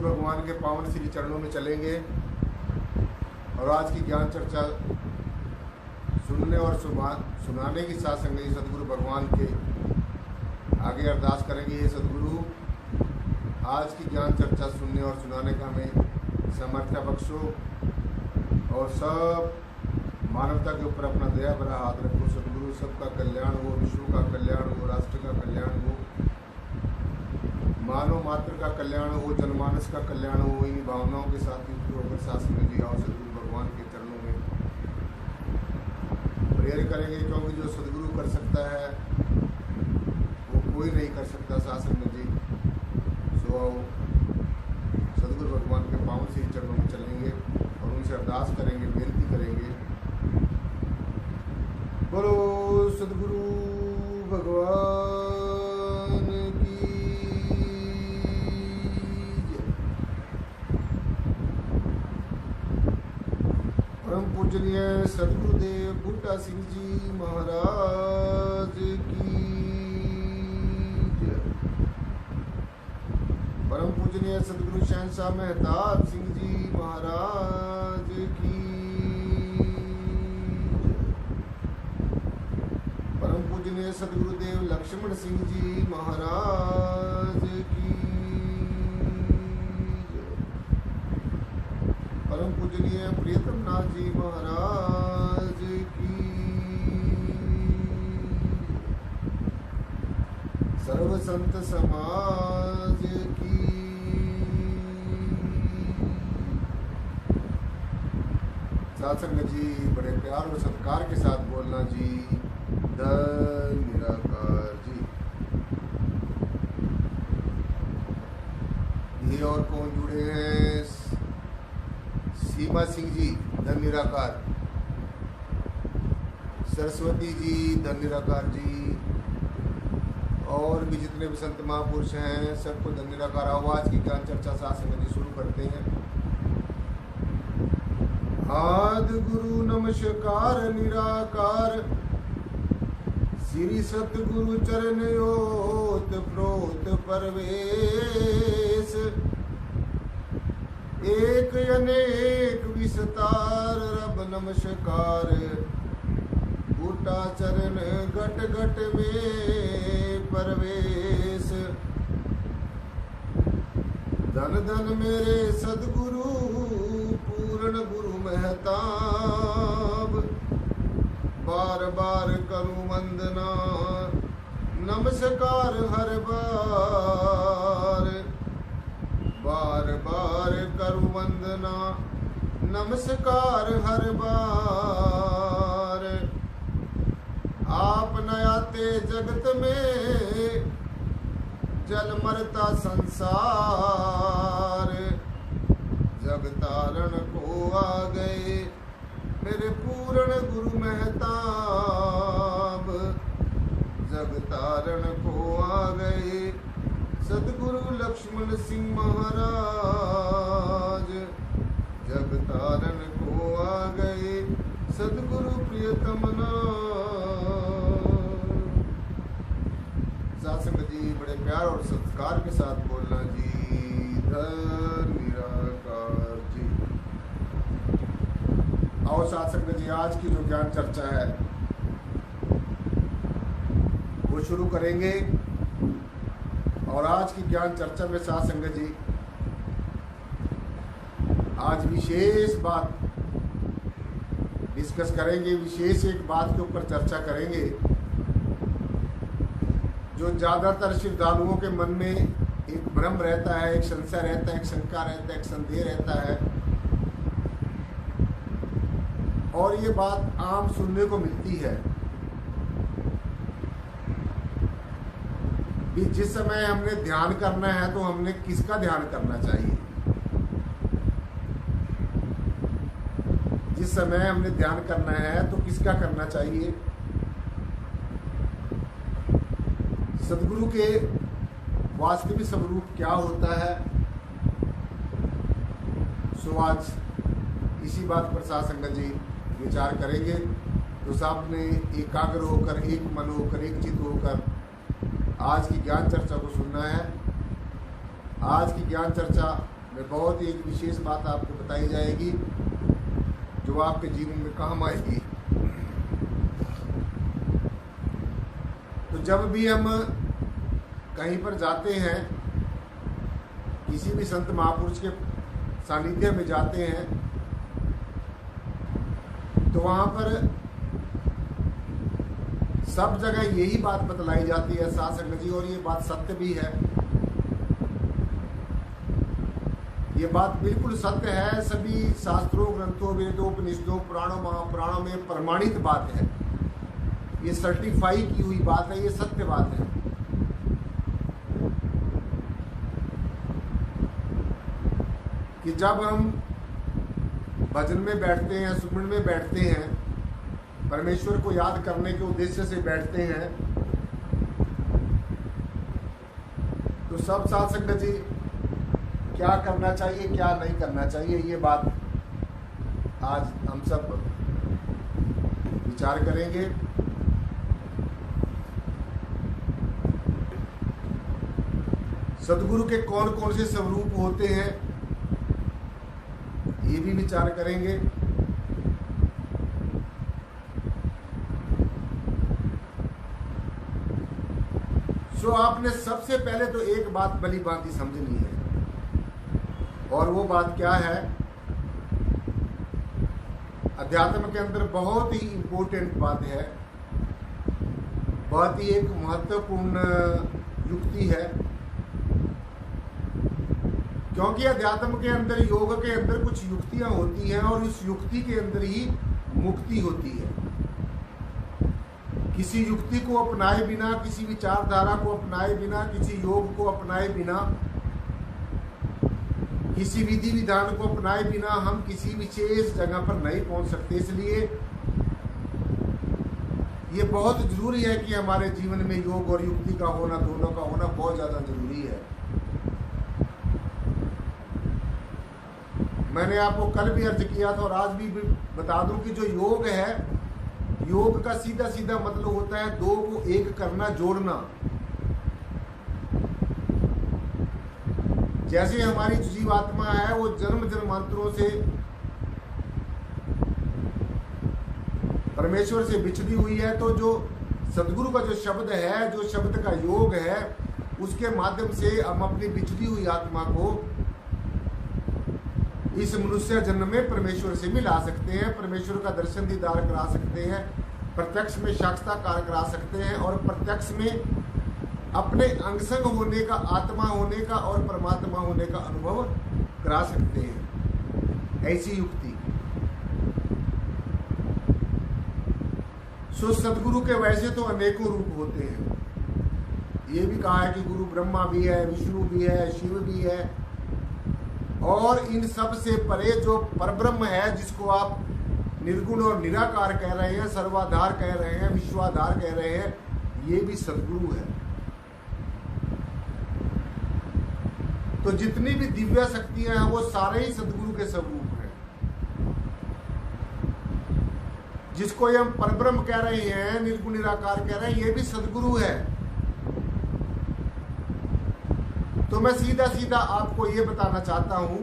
सदगुरु भगवान के पावन श्री चरणों में चलेंगे और आज की ज्ञान चर्चा सुनने और सुनाने की साथ संगत सदगुरु भगवान के आगे अरदास करेंगे। ये सदगुरु आज की ज्ञान चर्चा सुनने और सुनाने का हमें सामर्थ्य बख्शो और सब मानवता के ऊपर अपना दया भरा हाथ रखो। सदगुरु सबका कल्याण हो, विश्व का कल्याण हो, राष्ट्र का कल्याण हो, मानव मात्र का कल्याण हो, जनमानस का कल्याण हो। इन भावनाओं के साथ युक्त होकर शासन में जी आओ सदगुरु भगवान के चरणों में प्रेयर करेंगे, क्योंकि जो सदगुरु कर सकता है वो कोई नहीं कर सकता शासन में जी। सो सदगुरु भगवान के पावन श्री चरणों में चलेंगे और उनसे अरदास करेंगे, बेनती करेंगे। बोलो सदगुरु भगवान की जय। परम पूजनीय सदगुरुदेव बूटा सिंह जी महाराज की जय। परम पूजनीय सदगुरु शहंशाह मेहताब सिंह जी महाराज की जय। परम पूजनीय सदगुरुदेव लक्ष्मण सिंह जी महाराज की जय। परम पूजनीय प्रियतम नाथ जी महाराज की सर्व संत समाज की सत्संग जी। बड़े प्यार और सत्कार के साथ बोलना जी। धन निराकार जी। ये और कौन जुड़े हैं? सीमा सिंह जी धन निराकार, सरस्वती जी धन निराकार जी, और भी जितने भी संत महापुरुष हैं सबको धन निराकार। आवाज की ज्ञान चर्चा शासन जी शुरू करते हैं। आदि गुरु नमस्कार निराकार, श्री सतगुरु चरण योत प्रोत परवेश, एक अनेक विस्तार रब नमस्कार, बूटा चरण घट घट में परवेश। धन धन मेरे सदगुरु पूर्ण गुरु महताब, बार बार करूं वंदना नमस्कार हर बार, बार बार करूं वंदना नमस्कार हर बार। आप न आते जगत में जल मरता संसार, जग तारण को आ गए मेरे पूर्ण गुरु महताब, जग तारण को आ गए सदगुरु लक्ष्मण सिंह महाराज, जग तारण को आ गए सदगुरु प्रियतम सत्संग जी। बड़े प्यार और संस्कार के साथ बोलना जी। धन निराकार जी। आओ सत्संग जी, आज की जो ज्ञान चर्चा है वो शुरू करेंगे। और आज की ज्ञान चर्चा में साथ संगत जी आज विशेष बात डिस्कस करेंगे, विशेष एक बात के ऊपर चर्चा करेंगे जो ज्यादातर श्रद्धालुओं के मन में एक भ्रम रहता है, एक संशय रहता है, एक शंका रहता है, एक संदेह रहता है। और ये बात आम सुनने को मिलती है कि जिस समय हमने ध्यान करना है तो हमने किसका ध्यान करना चाहिए। जिस समय हमने ध्यान करना है तो किसका करना चाहिए। सदगुरु के वास्तविक स्वरूप क्या होता है। सो आज इसी बात पर साथ संगत जी विचार करेंगे। तो सामने एकाग्र होकर, एक मन होकर, एक चित्त होकर आज की ज्ञान चर्चा को सुनना है। आज की ज्ञान चर्चा में बहुत ही एक विशेष बात आपको बताई जाएगी जो आपके जीवन में काम आएगी। तो जब भी हम कहीं पर जाते हैं, किसी भी संत महापुरुष के सानिध्य में जाते हैं, तो वहां पर सब जगह यही बात बतलाई जाती है साथ संगत जी, और ये बात सत्य भी है। ये बात बिल्कुल सत्य है। सभी शास्त्रों, ग्रंथों, वेदों, उपनिषदों, पुराणों, महापुराणों में प्रमाणित बात है। ये सर्टिफाई की हुई बात है, ये सत्य बात है। कि जब हम भजन में बैठते हैं, सुमन में बैठते हैं, परमेश्वर को याद करने के उद्देश्य से बैठते हैं, तो सब साथ संगत जी क्या करना चाहिए, क्या नहीं करना चाहिए, ये बात आज हम सब विचार करेंगे। सदगुरु के कौन कौन से स्वरूप होते हैं, ये भी विचार करेंगे। सो आपने सबसे पहले तो एक बात भली भांति समझनी है, और वो बात क्या है? अध्यात्म के अंदर बहुत ही इंपॉर्टेंट बात है, बहुत ही एक महत्वपूर्ण युक्ति है। क्योंकि अध्यात्म के अंदर, योग के अंदर कुछ युक्तियां होती हैं, और इस युक्ति के अंदर ही मुक्ति होती है। किसी युक्ति को अपनाए बिना, किसी विचारधारा को अपनाए बिना, किसी योग को अपनाए बिना, किसी विधि विधान को अपनाए बिना हम किसी विशेष जगह पर नहीं पहुंच सकते। इसलिए ये बहुत जरूरी है कि हमारे जीवन में योग और युक्ति का होना, दोनों का होना बहुत ज्यादा जरूरी है। मैंने आपको कल भी अर्ज किया था और आज भी बता दूं कि जो योग है, योग का सीधा सीधा मतलब होता है दो को एक करना, जोड़ना। जैसे हमारी जीवात्मा है वो जन्म जन्मांतरों से परमेश्वर से बिछड़ी हुई है, तो जो सदगुरु का जो शब्द है, जो शब्द का योग है, उसके माध्यम से हम अपनी बिछड़ी हुई आत्मा को इस मनुष्य जन्म में परमेश्वर से मिला सकते हैं, परमेश्वर का दर्शन दीदार करा सकते हैं, प्रत्यक्ष में साक्षात्कार करा सकते हैं, और प्रत्यक्ष में अपने अंगसंग होने का, आत्मा होने का और परमात्मा होने का अनुभव करा सकते हैं। ऐसी युक्ति। सो सदगुरु के वैसे तो अनेकों रूप होते हैं। ये भी कहा है कि गुरु ब्रह्मा भी है, विष्णु भी है, शिव भी है, और इन सब से परे जो परब्रह्म है, जिसको आप निर्गुण और निराकार कह रहे हैं, सर्वाधार कह रहे हैं, विश्वाधार कह रहे हैं, ये भी सदगुरु है। तो जितनी भी दिव्य शक्तियां हैं वो सारे ही सदगुरु के स्वरूप हैं। जिसको ये हम परब्रह्म कह रहे हैं, निर्गुण निराकार कह रहे हैं, ये भी सदगुरु है। तो मैं सीधा सीधा आपको ये बताना चाहता हूं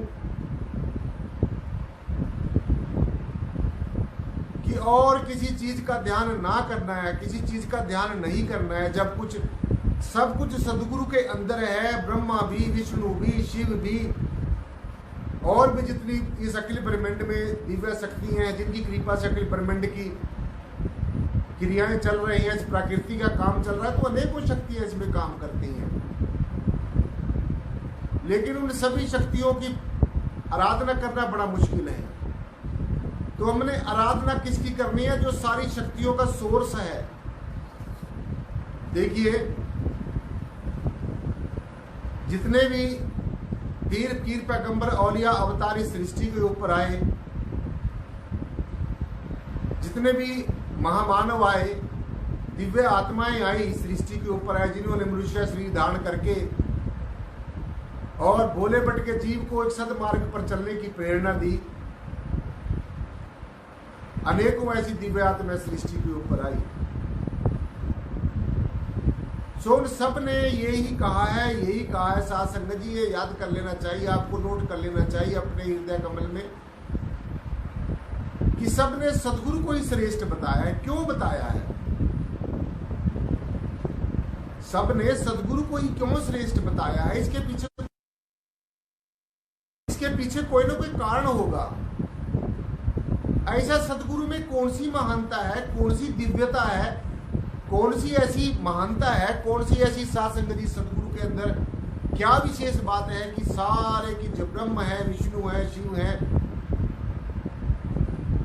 कि और किसी चीज का ध्यान ना करना है, किसी चीज का ध्यान नहीं करना है, जब कुछ सब कुछ सदगुरु के अंदर है। ब्रह्मा भी, विष्णु भी, शिव भी, और भी जितनी इस अखिल ब्रह्मांड में दिव्य शक्ति हैं, जिनकी कृपा से अखिल ब्रह्मांड की क्रियाएं चल रही हैं, इस प्रकृति का काम चल रहा है, तो अनेकों शक्तियां इसमें काम करती हैं। लेकिन उन सभी शक्तियों की आराधना करना बड़ा मुश्किल है। तो हमने आराधना किसकी करनी है? जो सारी शक्तियों का सोर्स है। देखिए, जितने भी पीर पैगंबर औलिया अवतार इस सृष्टि के ऊपर आए, जितने भी महामानव आए, दिव्य आत्माएं आई इस सृष्टि के ऊपर आए, जिन्होंने मनुष्य शरीर धारण करके और भोले भटके जीव को एक सदमार्ग पर चलने की प्रेरणा दी, अनेकों ऐसी दिव्य आत्माएं सृष्टि के ऊपर आई। सो उन सब ने यही कहा है साध संगत जी, ये याद कर लेना चाहिए, आपको नोट कर लेना चाहिए अपने हृदय कमल में कि सब ने सदगुरु को ही श्रेष्ठ बताया है। क्यों बताया है? सब ने सदगुरु को ही क्यों श्रेष्ठ बताया है? इसके पीछे कोई ना कोई कारण होगा। ऐसा सदगुरु में कौन सी महानता है, कौन सी दिव्यता है, कौन सी ऐसी महानता है, कौन सी ऐसी साध संगति सदगुरु के अंदर क्या विशेष बात है कि सारे की जो ब्रह्म है, विष्णु है, शिव है,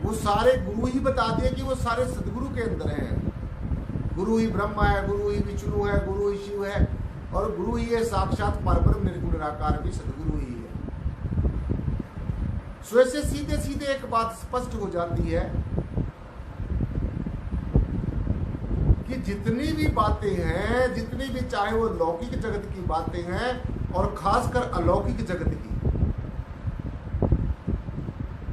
वो सारे गुरु ही बता दिए कि वो सारे सदगुरु के अंदर हैं। गुरु ही ब्रह्म है, गुरु ही विष्णु है, गुरु ही शिव है, और गुरु ही है साक्षात परब्रह्म निर्गुण निराकार भी सदगुरु ही है। सो ऐसे सीधे सीधे एक बात स्पष्ट हो जाती है कि जितनी भी बातें हैं, जितनी भी, चाहे वो लौकिक जगत की बातें हैं और खासकर अलौकिक जगत की,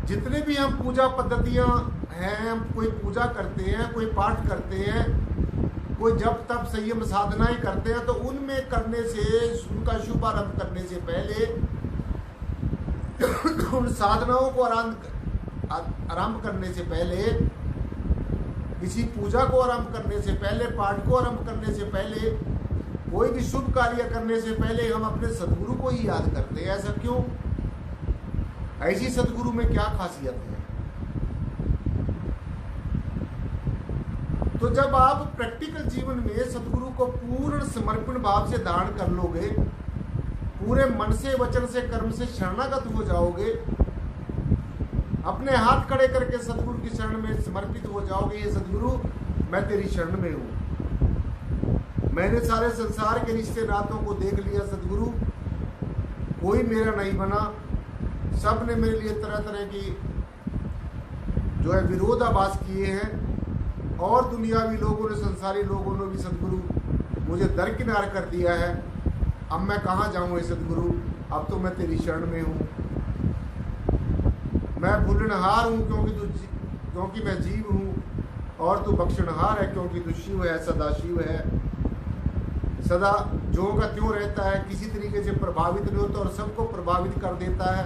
जितने भी हम पूजा पद्धतियां हैं, हम कोई पूजा करते हैं, कोई पाठ करते हैं, कोई जप तप संयम साधनाएं करते हैं, तो उनमें करने से, उनका शुभारंभ करने से पहले, उन साधनाओं को आरंभ करने से पहले, किसी पूजा को आरंभ करने से पहले, पाठ को आरंभ करने से पहले, कोई भी शुभ कार्य करने से पहले हम अपने सदगुरु को ही याद करते हैं। ऐसा क्यों? ऐसी सदगुरु में क्या खासियत है? तो जब आप प्रैक्टिकल जीवन में सदगुरु को पूर्ण समर्पण भाव से धारण कर लोगे, पूरे मन से, वचन से, कर्म से शरणागत हो जाओगे, अपने हाथ खड़े करके सदगुरु की शरण में समर्पित हो जाओगे, ये सदगुरु मैं तेरी शरण में हूं, मैंने सारे संसार के रिश्ते नातों को देख लिया सदगुरु, कोई मेरा नहीं बना, सब ने मेरे लिए तरह तरह की जो है विरोधाभास किए हैं, और दुनियावी लोगों ने, संसारी लोगों ने भी सदगुरु मुझे दरकिनार कर दिया है। अब मैं कहाँ जाऊँ हे सदगुरु, अब तो मैं तेरी शरण में हूँ। मैं भूलनहार हूँ क्योंकि मैं जीव हूँ, और तू बख्शनहार है क्योंकि तू शिव है, सदा शिव है, सदा जो का त्यों रहता है, किसी तरीके से प्रभावित नहीं होता और सबको प्रभावित कर देता है।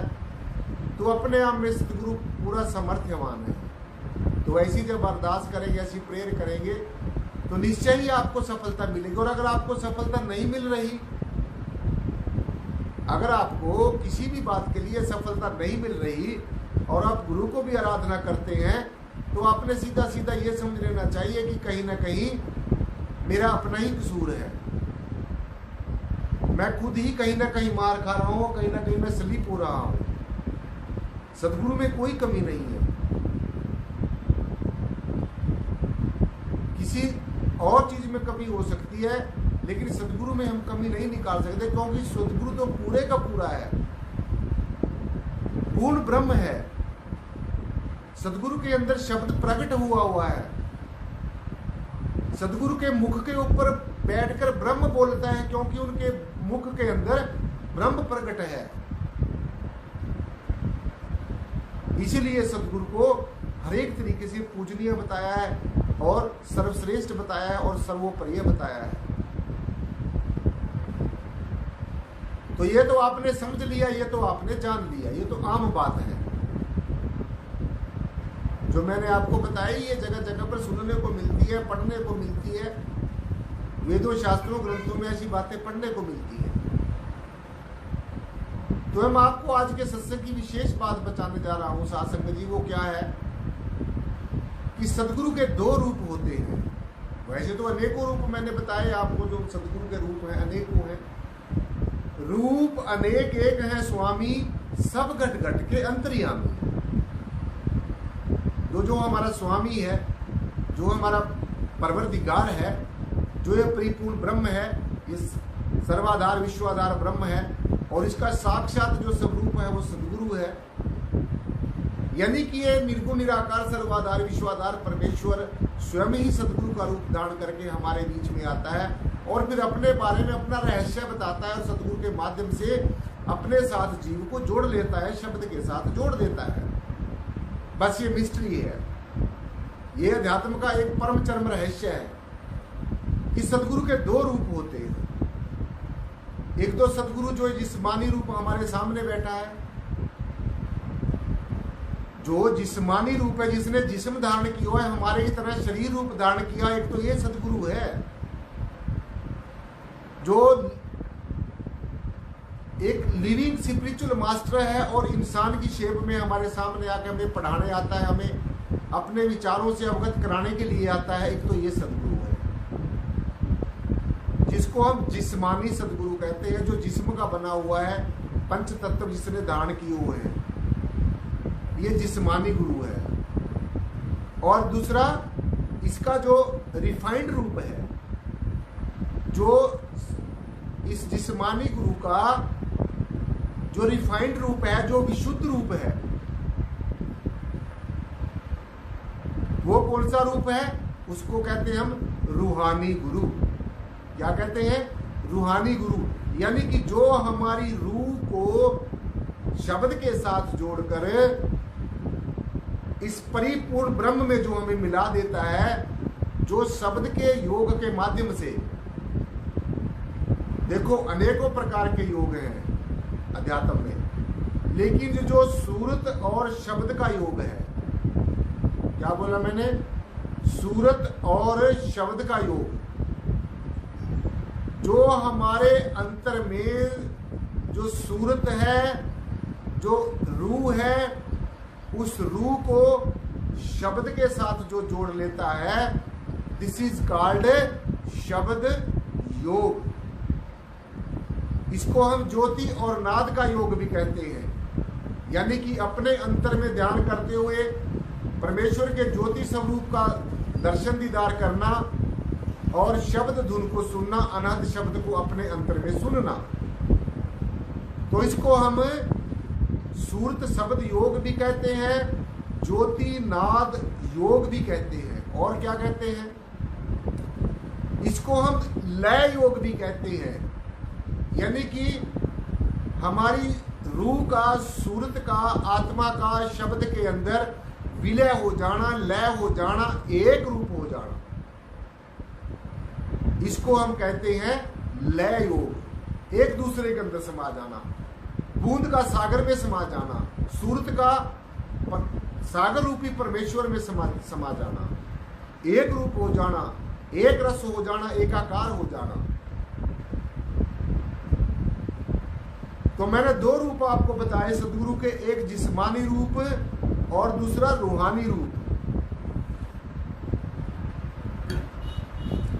तो अपने आप में सदगुरु पूरा सामर्थ्यवान है। तो ऐसी जब अरदास करेंगे, ऐसी प्रेयर करेंगे, तो निश्चय ही आपको सफलता मिलेगी। और अगर आपको सफलता नहीं मिल रही, अगर आपको किसी भी बात के लिए सफलता नहीं मिल रही और आप गुरु को भी आराधना करते हैं, तो आपने सीधा सीधा ये समझ लेना चाहिए कि कहीं ना कहीं मेरा अपना ही कसूर है, मैं खुद ही कहीं ना कहीं मार खा रहा हूँ, कहीं ना कहीं मैं स्लिप हो रहा हूँ। सदगुरु में कोई कमी नहीं है, किसी और चीज में कमी हो सकती है, लेकिन सदगुरु में हम कमी नहीं निकाल सकते, क्योंकि सदगुरु तो पूरे का पूरा है, पूर्ण ब्रह्म है। सदगुरु के अंदर शब्द प्रकट हुआ है, सदगुरु के मुख के ऊपर बैठकर ब्रह्म बोलता है, क्योंकि उनके मुख के अंदर ब्रह्म प्रकट है। इसीलिए सदगुरु को हर एक तरीके से पूजनीय बताया है और सर्वश्रेष्ठ बताया है और सर्वोपरि बताया है। तो ये तो आपने समझ लिया, ये तो आपने जान लिया, ये तो आम बात है। जो मैंने आपको बताई, ये जगह जगह पर सुनने को मिलती है, पढ़ने को मिलती है, वेदों शास्त्रों ग्रंथों में ऐसी बातें पढ़ने को मिलती है। तो हम आपको आज के सत्संग की विशेष बात बताने जा रहा हूं साध संगत जी। वो क्या है कि सदगुरु के दो रूप होते हैं। वैसे तो अनेकों रूप मैंने बताए आपको, जो सदगुरु के रूप हैं अनेकों हैं। रूप अनेक एक है स्वामी, सब घट घट के अंतर्यामी। जो हमारा स्वामी है, जो हमारा परवरदिगार है, जो ये परिपूर्ण ब्रह्म है, ये सर्वाधार विश्वाधार ब्रह्म है, और इसका साक्षात जो स्वरूप है वो सदगुरु है। यानी कि ये निर्गुण निराकार सर्वाधार विश्वाधार परमेश्वर स्वयं ही सदगुरु का रूप धारण करके हमारे बीच में आता है, और फिर अपने बारे में अपना रहस्य बताता है, और सदगुरु के माध्यम से अपने साथ जीव को जोड़ लेता है, शब्द के साथ जोड़ देता है। बस ये मिस्ट्री है, ये अध्यात्म का एक परम चरम रहस्य है कि सदगुरु के दो रूप होते हैं। एक तो सदगुरु जो जिस्मानी रूप हमारे सामने बैठा है, जो जिस्मानी रूप है, जिसने जिस्म धारण किया है, हमारे की तरह शरीर रूप धारण किया, एक तो ये सदगुरु है जो एक लिविंग स्पिरिचुअल मास्टर है और इंसान की शेप में हमारे सामने आके हमें पढ़ाने आता है, हमें अपने विचारों से अवगत कराने के लिए आता है। एक तो ये सदगुरु है जिसको हम जिस्मानी सदगुरु कहते हैं, जो जिस्म का बना हुआ है, पंच तत्व जिसने धारण किए हुए हैं, ये जिस्मानी गुरु है। और दूसरा इसका जो रिफाइंड रूप है, जो इस जिस्मानी गुरु का जो रिफाइंड रूप है, जो विशुद्ध रूप है, वो कौन सा रूप है? उसको कहते हैं हम रूहानी गुरु। क्या कहते हैं? रूहानी गुरु। यानी कि जो हमारी रूह को शब्द के साथ जोड़कर इस परिपूर्ण ब्रह्म में जो हमें मिला देता है, जो शब्द के योग के माध्यम से, देखो अनेकों प्रकार के योग हैं अध्यात्म में, लेकिन जो सूरत और शब्द का योग है, क्या बोला मैंने? सूरत और शब्द का योग, जो हमारे अंतर में जो सूरत है, जो रूह है, उस रूह को शब्द के साथ जो जोड़ लेता है, दिस इज कॉल्ड शब्द योग। इसको हम ज्योति और नाद का योग भी कहते हैं। यानी कि अपने अंतर में ध्यान करते हुए परमेश्वर के ज्योति स्वरूप का दर्शन दीदार करना और शब्द धुन को सुनना, अनहद शब्द को अपने अंतर में सुनना, तो इसको हम सूरत शब्द योग भी कहते हैं, ज्योति नाद योग भी कहते हैं। और क्या कहते हैं? इसको हम लय योग भी कहते हैं। यानी कि हमारी रूह का, सूरत का, आत्मा का शब्द के अंदर विलय हो जाना, लय हो जाना, एक रूप हो जाना, इसको हम कहते हैं लय योग। एक दूसरे के अंदर समा जाना, बूंद का सागर में समा जाना, सूरत का सागर रूपी परमेश्वर में समा जाना, एक रूप हो जाना, एक रस हो जाना, एकाकार हो जाना। तो मैंने दो रूप आपको बताए सदगुरु के, एक जिस्मानी रूप और दूसरा रूहानी रूप।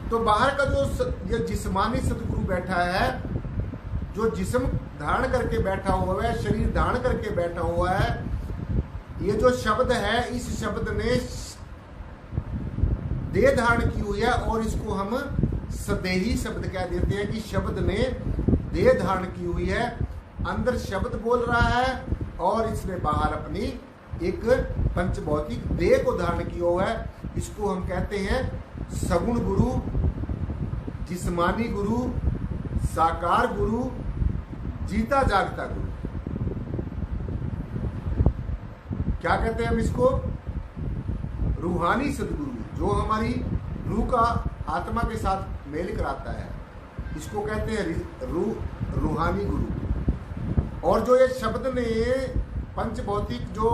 तो बाहर का जो ये जिस्मानी सदगुरु बैठा है, जो जिस्म धारण करके बैठा हुआ है, शरीर धारण करके बैठा हुआ है, ये जो शब्द है, इस शब्द ने देह धारण की हुई है और इसको हम सदेही शब्द कह देते हैं कि शब्द ने देह धारण की हुई है। अंदर शब्द बोल रहा है और इसने बाहर अपनी एक पंचभौतिक देह को धारण किया हुआ है। इसको हम कहते हैं सगुण गुरु, जिस्मानी गुरु, साकार गुरु, जीता जागता गुरु। क्या कहते हैं हम इसको? रूहानी सदगुरु, जो हमारी रूह का आत्मा के साथ मेल कराता है, इसको कहते हैं रूहानी गुरु। और जो ये शब्द ने पंचभौतिक जो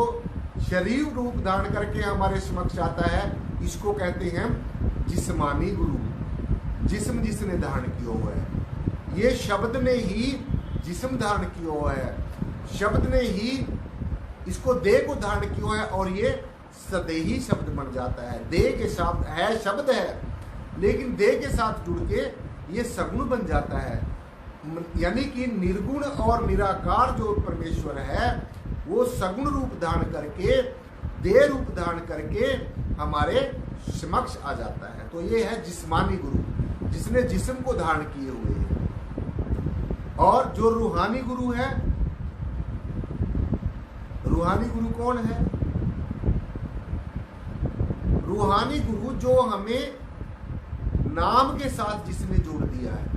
शरीर रूप धारण करके हमारे समक्ष आता है, इसको कहते हैं जिस्मानी गुरु। जिस्म जिसने धारण किया हुआ है, ये शब्द ने ही जिस्म धारण किया हुआ है, शब्द ने ही इसको देह को धारण किया हुआ है और ये सदेही शब्द बन जाता है। देह के साथ है, शब्द है, लेकिन देह के साथ जुड़ के ये सगुण बन जाता है। यानी कि निर्गुण और निराकार जो परमेश्वर है, वो सगुण रूप धारण करके, देह रूप धारण करके हमारे समक्ष आ जाता है। तो ये है जिस्मानी गुरु, जिसने जिस्म को धारण किए हुए है। और जो रूहानी गुरु है, रूहानी गुरु कौन है? रूहानी गुरु जो हमें नाम के साथ जिसने जोड़ दिया है,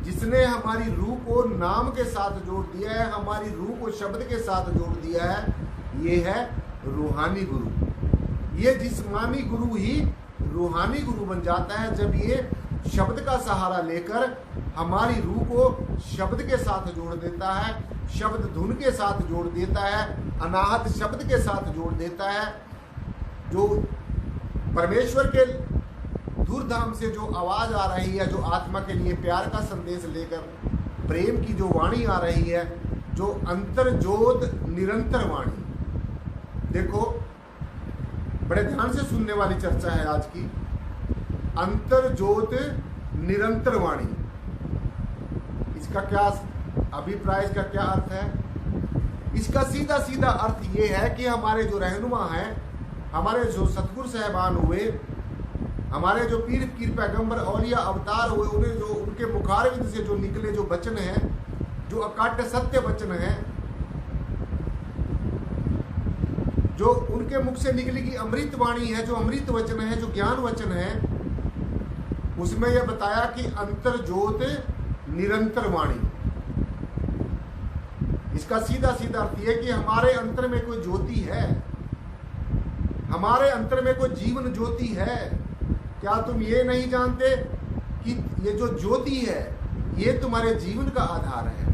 जिसने हमारी रूह को नाम के साथ जोड़ दिया है, हमारी रूह को शब्द के साथ जोड़ दिया है, ये है रूहानी गुरु। ये जिस्मानी गुरु ही रूहानी गुरु बन जाता है जब ये शब्द का सहारा लेकर हमारी रूह को शब्द के साथ जोड़ देता है, शब्द धुन के साथ जोड़ देता है, अनाहत शब्द के साथ जोड़ देता है। जो परमेश्वर के धूरधाम से जो आवाज आ रही है, जो आत्मा के लिए प्यार का संदेश लेकर प्रेम की जो वाणी आ रही है, जो अंतर्ज्योत निरंतर वाणी। देखो, बड़े ध्यान से सुनने वाली चर्चा है आज की। अंतर्ज्योत निरंतर वाणी, इसका क्या अभिप्राय, इसका क्या अर्थ है? इसका सीधा सीधा अर्थ ये है कि हमारे जो रहनुमा हैं, हमारे जो सतगुरु साहबान हुए, हमारे जो पीर पैगंबर औलिया अवतार हुए, उन्हें जो उनके मुखारविंद से जो निकले जो वचन हैं, जो अकाट्य सत्य वचन हैं, जो उनके मुख से निकली की अमृत वाणी है, जो अमृत वचन है, जो ज्ञान वचन है, उसमें यह बताया कि अंतर्ज्योत निरंतर वाणी। इसका सीधा सीधा अर्थ यह कि हमारे अंतर में कोई ज्योति है, हमारे अंतर में कोई जीवन ज्योति है। क्या तुम ये नहीं जानते कि ये जो ज्योति है ये तुम्हारे जीवन का आधार है?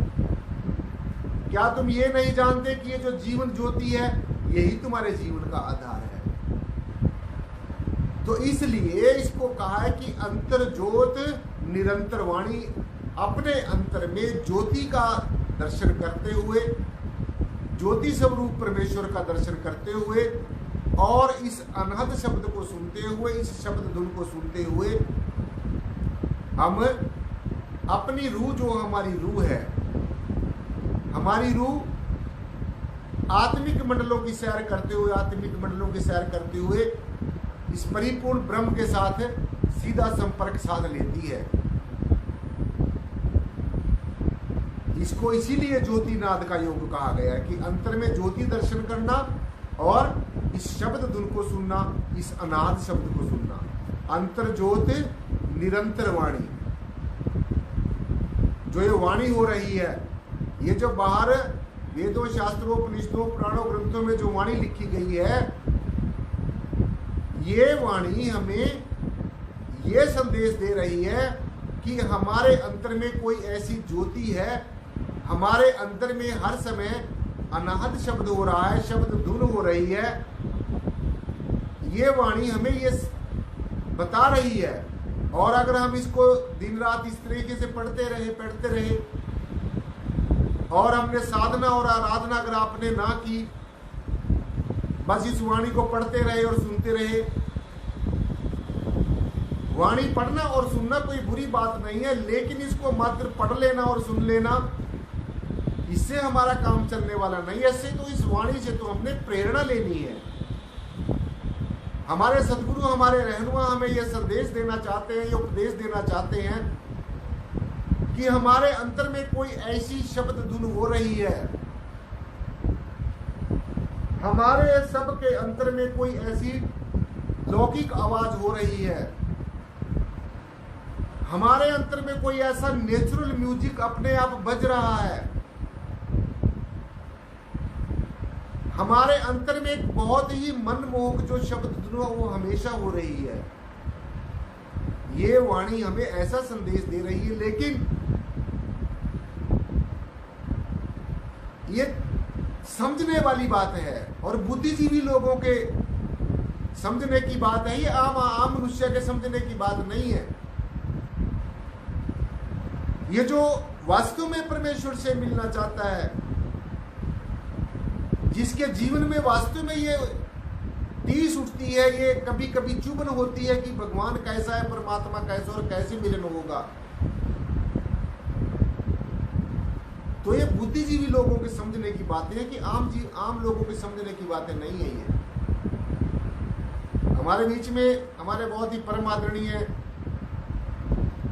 क्या तुम ये नहीं जानते कि ये जो जीवन ज्योति है यही तुम्हारे जीवन का आधार है? तो इसलिए इसको कहा है कि अंतर्ज्योत निरंतर वाणी। अपने अंतर में ज्योति का दर्शन करते हुए, ज्योति स्वरूप परमेश्वर का दर्शन करते हुए, और इस अनहद शब्द को सुनते हुए, इस शब्द धुन को सुनते हुए, हम अपनी रूह, जो हमारी रूह है, हमारी रूह आत्मिक मंडलों की सैर करते हुए, आत्मिक मंडलों की सैर करते हुए इस परिपूर्ण ब्रह्म के साथ सीधा संपर्क साध लेती है। इसको इसीलिए ज्योतिनाद का योग कहा गया है कि अंतर में ज्योति दर्शन करना और इस शब्द धुन को सुनना, इस अनाद शब्द को सुनना। अंतर्ज्योत निरंतर वाणी, जो ये वाणी हो रही है, ये जो बाहर वेदों, शास्त्रों, उपनिषदों, पुराणों, ग्रंथों में जो वाणी लिखी गई है, ये वाणी हमें ये संदेश दे रही है कि हमारे अंतर में कोई ऐसी ज्योति है, हमारे अंतर में हर समय अनाहत शब्द हो रहा है, शब्द धुन हो रही है। ये वाणी हमें ये बता रही है, और अगर हम इसको दिन रात इस तरीके से पढ़ते रहे और हमने साधना और आराधना अगर आपने ना की, बस इस वाणी को पढ़ते रहे और सुनते रहे। वाणी पढ़ना और सुनना कोई बुरी बात नहीं है, लेकिन इसको मात्र पढ़ लेना और सुन लेना, इससे हमारा काम चलने वाला नहीं। ऐसे तो इस वाणी से तो हमने प्रेरणा लेनी है। हमारे सदगुरु, हमारे रहनुमा हमें यह संदेश देना चाहते हैं, ये उपदेश देना चाहते हैं कि हमारे अंतर में कोई ऐसी शब्द धुन हो रही है, हमारे सब के अंतर में कोई ऐसी लौकिक आवाज हो रही है, हमारे अंतर में कोई ऐसा नेचुरल म्यूजिक अपने आप बज रहा है, हमारे अंतर में एक बहुत ही मनमोहक जो शब्द धुन वो हमेशा हो रही है। ये वाणी हमें ऐसा संदेश दे रही है, लेकिन ये समझने वाली बात है और बुद्धिजीवी लोगों के समझने की बात है, ये आम मनुष्य के समझने की बात नहीं है। ये जो वास्तव में परमेश्वर से मिलना चाहता है, जिसके जीवन में वास्तव में ये टीस उठती है, ये कभी कभी चुभन होती है कि भगवान कैसा है, परमात्मा कैसा और कैसे मिलन होगा, तो ये बुद्धिजीवी लोगों के समझने की बातें हैं कि आम लोगों के समझने की बातें नहीं है। ये हमारे बीच में हमारे बहुत ही परम आदरणीय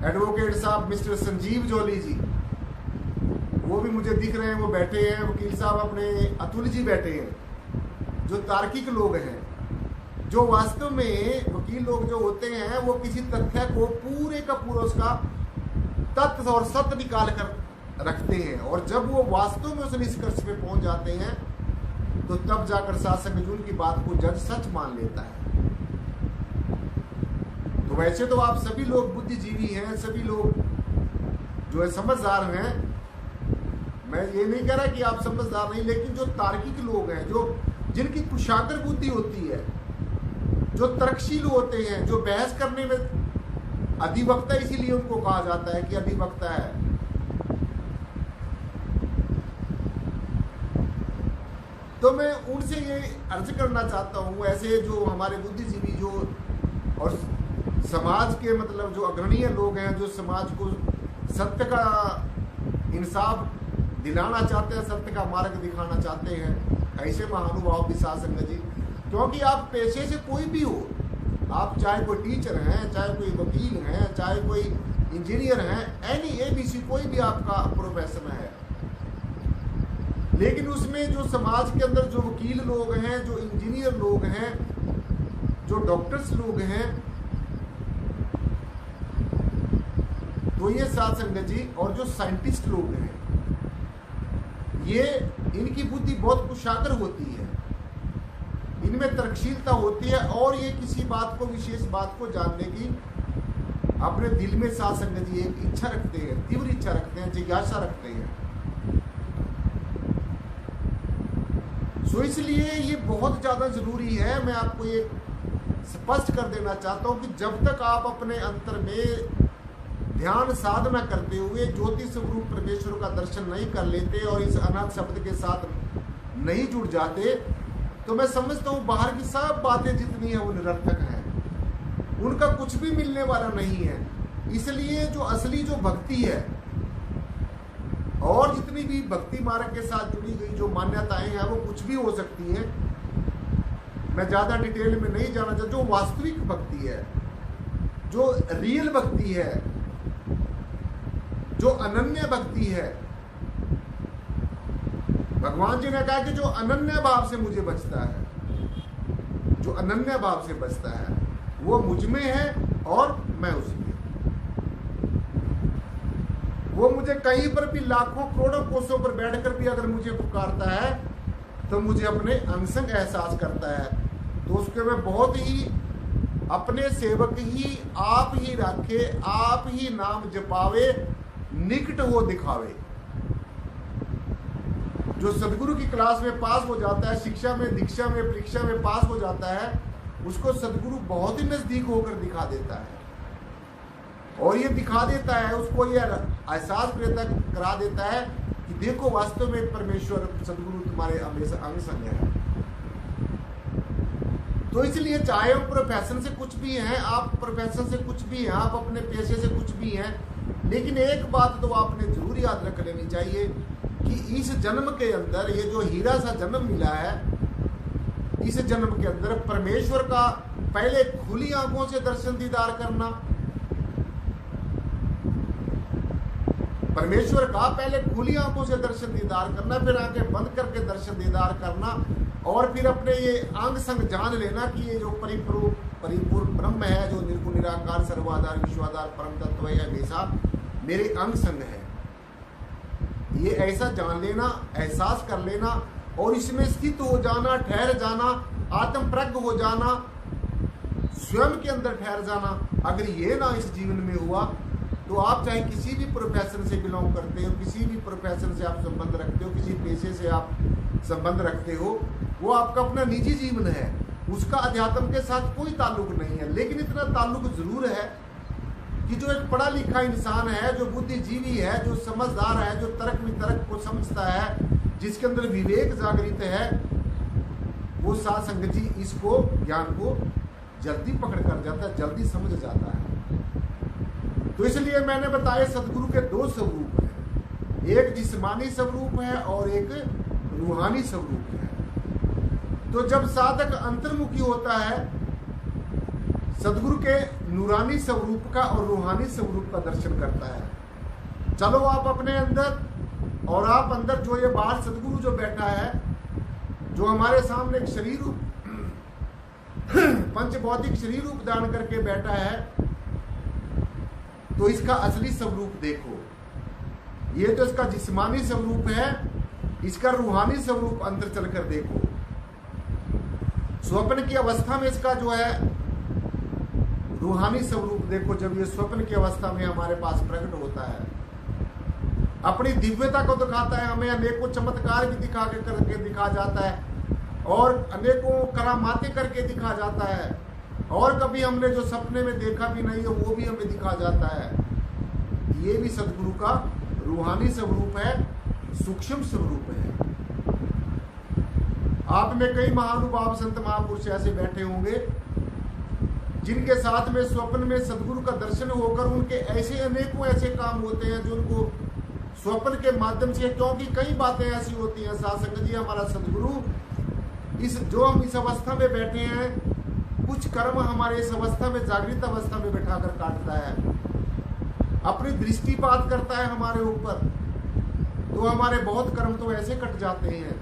एडवोकेट साहब मिस्टर संजीव जोली जी, वो भी मुझे दिख रहे हैं, वो बैठे हैं। वकील साहब अपने अतुल जी बैठे हैं, जो तार्किक लोग हैं, जो वास्तव में वकील लोग जो होते हैं वो किसी तथ्य को पूरे का पूरा उसका तथ्य और सत्य निकाल कर रखते हैं, और जब वो वास्तव में उस निष्कर्ष पे पहुंच जाते हैं तो तब जाकर शासक जो उनकी बात को जज सच मान लेता है। तो वैसे तो आप सभी लोग बुद्धिजीवी हैं, सभी लोग जो है समझदार हैं। मैं ये नहीं कह रहा कि आप समझदार नहीं, लेकिन जो तार्किक लोग हैं, जो जिनकी कुशाग्र बुद्धि होती है, जो तर्कशील होते हैं, जो बहस करने में अधिवक्ता, इसीलिए उनको कहा जाता है कि अधिवक्ता है। तो मैं उनसे ये अर्ज करना चाहता हूँ, ऐसे जो हमारे बुद्धिजीवी जो और समाज के मतलब जो अग्रणीय लोग हैं, जो समाज को सत्य का इंसाफ दिलाना चाहते हैं, सत्य का मार्ग दिखाना चाहते हैं, ऐसे महानुभाव भी साथ संगत जी। क्योंकि आप पेशे से कोई भी हो, आप चाहे कोई टीचर हैं, चाहे कोई वकील हैं, चाहे कोई इंजीनियर हैं, एनी ABC कोई भी आपका प्रोफेशन है, लेकिन उसमें जो समाज के अंदर जो वकील लोग हैं, जो इंजीनियर लोग हैं, जो डॉक्टर्स लोग हैं, तो ये साथ संगत जी, और जो साइंटिस्ट लोग हैं, ये इनकी बुद्धि बहुत कुशाग्र होती है, इनमें तर्कशीलता होती है, और ये किसी बात को, विशेष बात को जानने की अपने दिल में साथ संगत जी एक इच्छा रखते हैं, तीव्र इच्छा रखते हैं, जिज्ञासा रखते हैं। सो इसलिए ये बहुत ज्यादा जरूरी है। मैं आपको ये स्पष्ट कर देना चाहता हूं कि जब तक आप अपने अंतर में ध्यान साधना करते हुए ज्योति स्वरूप परमेश्वर का दर्शन नहीं कर लेते और इस अनाथ शब्द के साथ नहीं जुड़ जाते, तो मैं समझता हूं बाहर की सब बातें जितनी हैं वो निरर्थक हैं, उनका कुछ भी मिलने वाला नहीं है। इसलिए जो असली जो भक्ति है, और जितनी भी भक्ति मार्ग के साथ जुड़ी गई जो मान्यताएं हैं, वो कुछ भी हो सकती हैं, मैं ज्यादा डिटेल में नहीं जाना चाहता। जो वास्तविक भक्ति है, जो रियल भक्ति है, जो अनन्य भक्ति है, भगवान जी ने कहा कि जो अनन्य भाव से मुझे बचता है, जो अनन्य भाव से बचता है, वो मुझ में है और मैं उसमें। वो मुझे कहीं पर भी लाखों करोड़ों कोसों पर बैठकर भी अगर मुझे पुकारता है, तो मुझे अपने अंग-संग एहसास करता है। तो उसके में बहुत ही अपने सेवक ही आप ही राखे, आप ही नाम जपावे, निकट हो दिखावे। जो सदगुरु की क्लास में पास हो जाता है, शिक्षा में, दीक्षा में, परीक्षा में पास हो जाता है, उसको सदगुरु बहुत ही नजदीक होकर दिखा देता है, और ये दिखा देता है, उसको ये एहसास करा देता है कि देखो वास्तव में परमेश्वर सदगुरु तुम्हारे हमेशा अंग संग है। तो इसलिए चाहे हम प्रोफेशन से कुछ भी हैं, आप प्रोफेशन से कुछ भी हैं, आप अपने पेशे से कुछ भी हैं, लेकिन एक बात तो आपने जरूर याद रख लेनी चाहिए कि इस जन्म के अंदर ये जो हीरा सा जन्म मिला है, इस जन्म के अंदर परमेश्वर का पहले खुली आंखों से दर्शन दीदार करना, परमेश्वर का पहले खुली आंखों से दर्शन दीदार करना, फिर आंखें बंद करके दर्शन दीदार करना, और फिर अपने ये अंग संग जान लेना कि ये जो परिपूर्ण ब्रह्म है, जो निर्गुण निराकार सर्वाधार विश्वाधार परम तत्व है, हमेशा मेरे अंग संग है। ये ऐसा जान लेना, एहसास कर लेना, और इसमें स्थित हो जाना, ठहर जाना, आत्म प्रज्ञ हो जाना, स्वयं के अंदर ठहर जाना। अगर ये ना इस जीवन में हुआ, तो आप चाहे किसी भी प्रोफेशन से बिलोंग करते हो, किसी भी प्रोफेशन से आप संबंध रखते हो, किसी पेशे से आप संबंध रखते हो, वो आपका अपना निजी जीवन है, उसका अध्यात्म के साथ कोई ताल्लुक नहीं है। लेकिन इतना ताल्लुक जरूर है कि जो एक पढ़ा लिखा इंसान है, जो बुद्धिजीवी है, जो समझदार है, जो तर्क वितर्क को समझता है, जिसके अंदर विवेक जागृत है, वो साथ संगत जी इसको ज्ञान को जल्दी पकड़ कर जाता है, जल्दी समझ जाता है। तो इसलिए मैंने बताया सदगुरु के दो स्वरूप हैं, एक जिस्मानी स्वरूप है और एक रूहानी स्वरूप है। तो जब साधक अंतर्मुखी होता है, सदगुरु के नूरानी स्वरूप का और रूहानी स्वरूप का दर्शन करता है। चलो आप अपने अंदर, और आप अंदर जो ये बाहर सदगुरु जो बैठा है, जो हमारे सामने एक शरीर रूप पंचभौतिक शरीर रूप धारण करके बैठा है, तो इसका असली स्वरूप देखो। ये तो इसका जिस्मानी स्वरूप है, इसका रूहानी स्वरूप अंदर चलकर देखो। स्वप्न की अवस्था में इसका जो है रूहानी स्वरूप देखो, जब ये स्वप्न की अवस्था में हमारे पास प्रकट होता है, अपनी दिव्यता को दिखाता है, हमें अनेकों चमत्कार भी करके दिखा जाता है और अनेकों करामातें करके दिखा जाता है, और कभी हमने जो सपने में देखा भी नहीं है वो भी हमें दिखा जाता है। ये भी सदगुरु का रूहानी स्वरूप है, सूक्ष्म स्वरूप है। आप में कई महानुभाव संत महापुरुष ऐसे बैठे होंगे जिनके साथ में स्वप्न में सदगुरु का दर्शन होकर उनके ऐसे अनेकों ऐसे काम होते हैं जो उनको स्वप्न के माध्यम से, क्योंकि कई बातें ऐसी होती हैं साध संगत जी, हमारा सदगुरु जो हम इस अवस्था में बैठे हैं, कुछ कर्म हमारे इस अवस्था में, जागृत अवस्था में बैठाकर काटता है, अपनी दृष्टिपात करता है हमारे ऊपर, तो हमारे बहुत कर्म तो ऐसे कट जाते हैं।